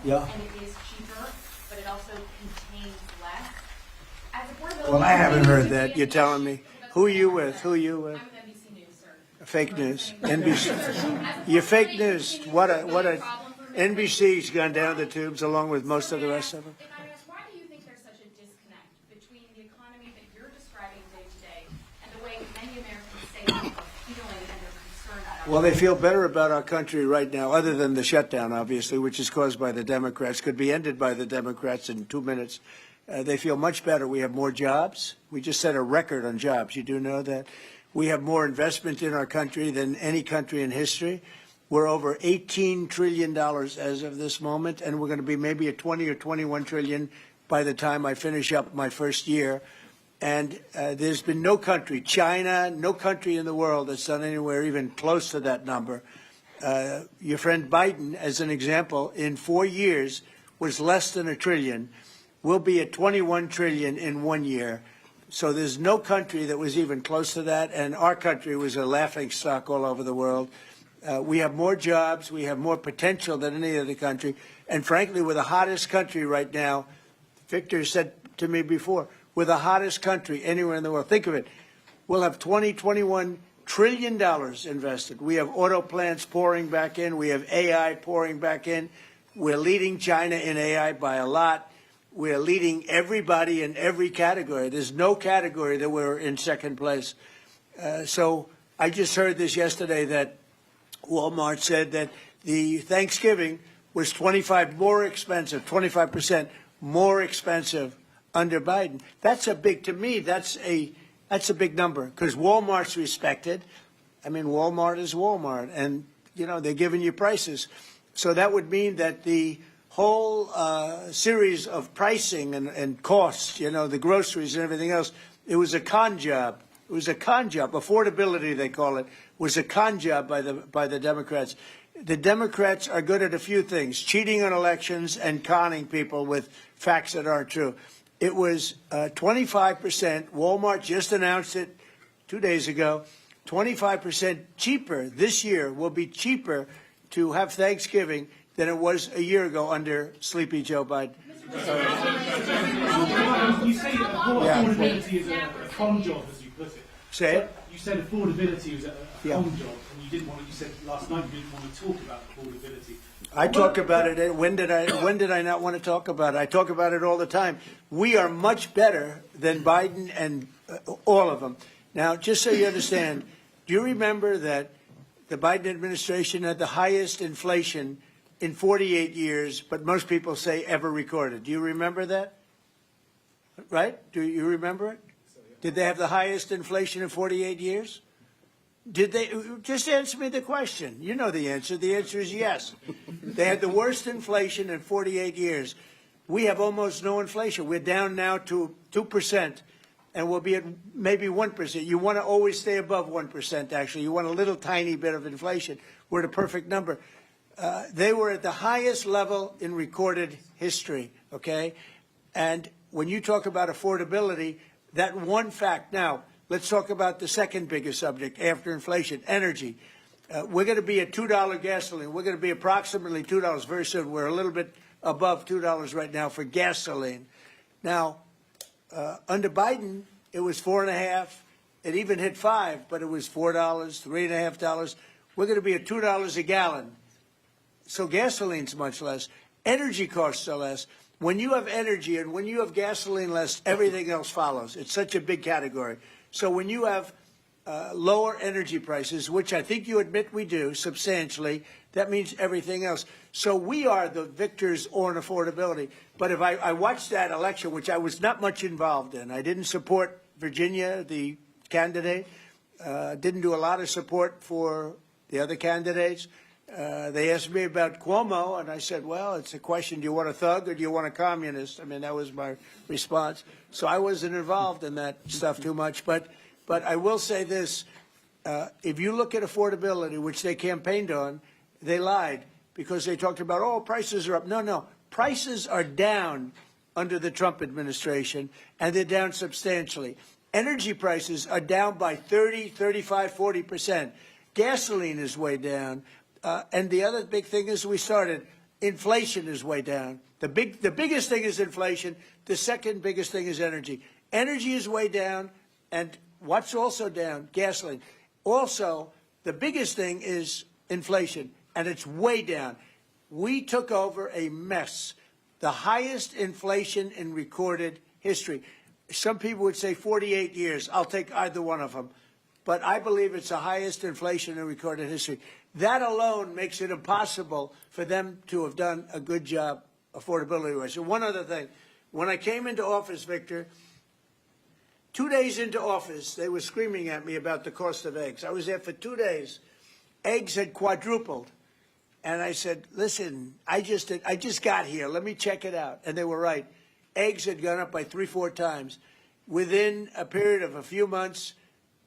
Yeah. and it is cheaper, but it also contains less. As affordability, Well, I haven't heard continues to that. be You're an telling me. issue- Who are you with? Who are you with? I'm with NBC News, sir. Fake news. As NBC. affordability You're fake continues news. to What be a problem for Americans, NBC's gone down the tubes along with most of the rest of them. If I ask, why do you think there's such a disconnect between the economy that you're describing day to day and the way many Americans say they are feeling and they're concerned about? Well, they feel better about our country right now, other than the shutdown, obviously, which is caused by the Democrats, could be ended by the Democrats in 2 minutes. They feel much better. We have more jobs. We just set a record on jobs. You do know that. We have more investment in our country than any country in history. We're over $18 trillion as of this moment, and we're going to be maybe at 20 or 21 trillion by the time I finish up my first year. And there's been no country, China, no country in the world that's done anywhere even close to that number. Your friend Biden, as an example, in 4 years was less than $1 trillion. We'll be at 21 trillion in 1 year. So there's no country that was even close to that, and our country was a laughing stock all over the world. We have more jobs, we have more potential than any other country, and frankly, we're the hottest country right now. Victor said to me before, we're the hottest country anywhere in the world. Think of it. We'll have $21 trillion invested. We have auto plants pouring back in. We have AI pouring back in. We're leading China in AI by a lot. We're leading everybody in every category. There's no category that we're in second place. So I just heard this yesterday that Walmart said that the Thanksgiving was 25% more expensive under Biden. That's a big, to me, that's a big number because Walmart's respected. I mean, Walmart is Walmart, and, you know, they're giving you prices. So that would mean that the whole series of pricing and costs, you know, the groceries and everything else, it was a con job. It was a con job. Affordability, they call it, was a con job by the Democrats. The Democrats are good at a few things, cheating on elections and conning people with facts that aren't true. It was 25%. Walmart just announced it 2 days ago. 25% cheaper this year will be cheaper to have Thanksgiving than it was a year ago under Sleepy Joe Biden. You say affordability is a con job, as you put it. Say it. You said affordability was a Yeah. con job, and you didn't want. You said last night you didn't want to talk about affordability. I talk about it. When did I not want to talk about it? I talk about it all the time. We are much better than Biden and all of them. Now, just so you understand, do you remember that the Biden administration had the highest inflation in 48 years, but most people say ever recorded? Do you remember that? Right? Do you remember it? Did they have the highest inflation in 48 years? Did they? Just answer me the question. You know the answer. The answer is yes. They had the worst inflation in 48 years. We have almost no inflation. We're down now to 2%, and we'll be at maybe 1%. You want to always stay above 1%, actually. You want a little tiny bit of inflation. We're at a perfect number. They were at the highest level in recorded history, okay? And when you talk about affordability, that one fact. Now, let's talk about the second biggest subject after inflation, energy. We're going to be at $2 gasoline. We're going to be approximately $2 very soon. We're a little bit above $2 right now for gasoline. Now, under Biden, it was $4.50. It even hit $5, but it was $4, $3.50. We're going to be at $2 a gallon. So gasoline's much less. Energy costs are less. When you have energy and when you have gasoline less, everything else follows. It's such a big category. So when you have lower energy prices, which I think you admit we do substantially, that means everything else. So we are the victors on affordability. But if I watched that election, which I was not much involved in, I didn't support Virginia, the candidate, didn't do a lot of support for the other candidates. They asked me about Cuomo, and I said, well, it's a question, do you want a thug or do you want a communist? I mean, that was my response. So I wasn't involved in that stuff too much. But I will say this. If you look at affordability, which they campaigned on, they lied because they talked about, oh, prices are up. No. Prices are down under the Trump administration, and they're down substantially. Energy prices are down by 30, 35, 40%. Gasoline is way down. And the other big thing is we started inflation is way down. The biggest thing is inflation. The second biggest thing is energy. Energy is way down, and what's also down? Gasoline. Also, the biggest thing is inflation, and it's way down. We took over a mess, the highest inflation in recorded history. Some people would say 48 years. I'll take either one of them. But I believe it's the highest inflation in recorded history. That alone makes it impossible for them to have done a good job affordability-wise. And one other thing. When I came into office, Victor, 2 days into office, they were screaming at me about the cost of eggs. I was there for 2 days. Eggs had quadrupled. And I said, listen, I just got here. Let me check it out. And they were right. Eggs had gone up by 3-4 times. Within a period of a few months,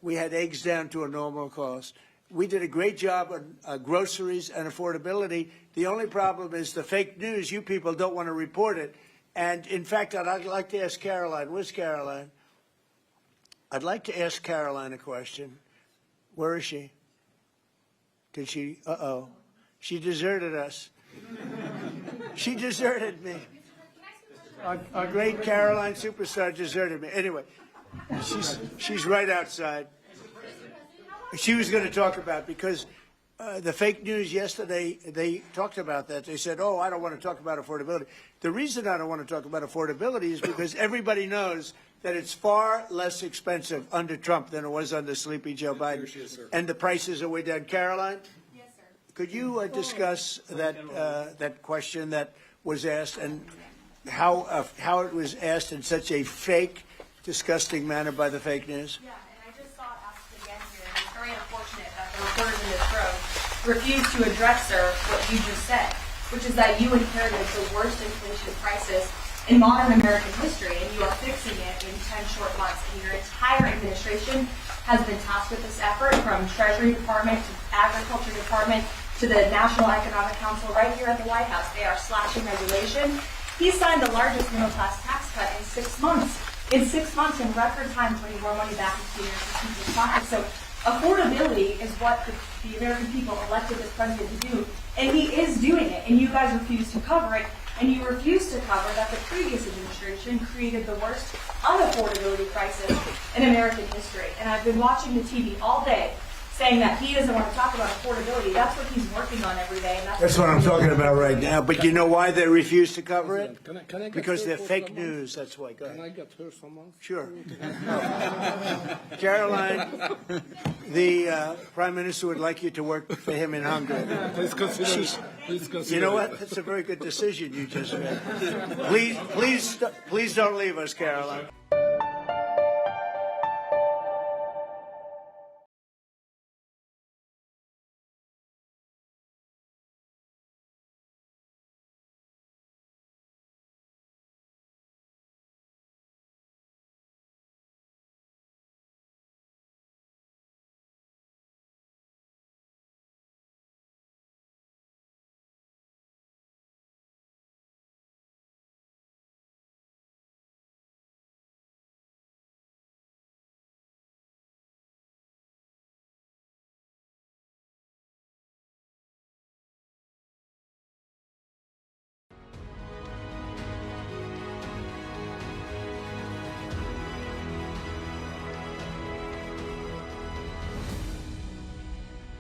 we had eggs down to a normal cost. We did a great job on groceries and affordability. The only problem is the fake news. You people don't want to report it. And, in fact, I'd like to ask Karoline. Where's Karoline? I'd like to ask Karoline a question. Where is she? Did she? Uh-oh. She deserted us. She deserted me. Our great Karoline superstar deserted me. Anyway, she's right outside. She was going to talk about, because the fake news yesterday, they talked about that. They said, oh, I don't want to talk about affordability. The reason I don't want to talk about affordability is because everybody knows that it's far less expensive under Trump than it was under sleepy Joe Biden. And the prices are way down. Caroline? Yes, sir. Could you discuss that question that was asked, and how it was asked in such a fake, disgusting manner by the fake news? Yeah, and I just saw it asked again here, and it's very unfortunate that the reporters in this room refused to address, sir, what you just said, which is that you inherited the worst inflation crisis in modern American history, and you are fixing it in 10 short months. And your entire administration has been tasked with this effort, from Treasury Department to Agriculture Department to the National Economic Council right here at the White House. They are slashing regulation. He signed the largest middle-class tax cut in 6 months. In 6 months, in record time, putting more money back into people's pockets. So affordability is what the American people elected this president to do, and he is doing it, and you guys refuse to cover it, and you refuse to cover that the previous administration created the worst unaffordability crisis in American history. And I've been watching the TV all day saying that he doesn't want to talk about affordability. That's what he's working on every day. And That's what I'm talking about right now. But you know why they refuse to cover it? Can I get Because her they're for fake some months? news. That's why. Go Can I ahead. get her some months? Sure. Caroline, the Prime Minister would like you to work for him in Hungary. Please consider. Please consider. You know what? That's a very good decision you just made. Please don't leave us, Caroline.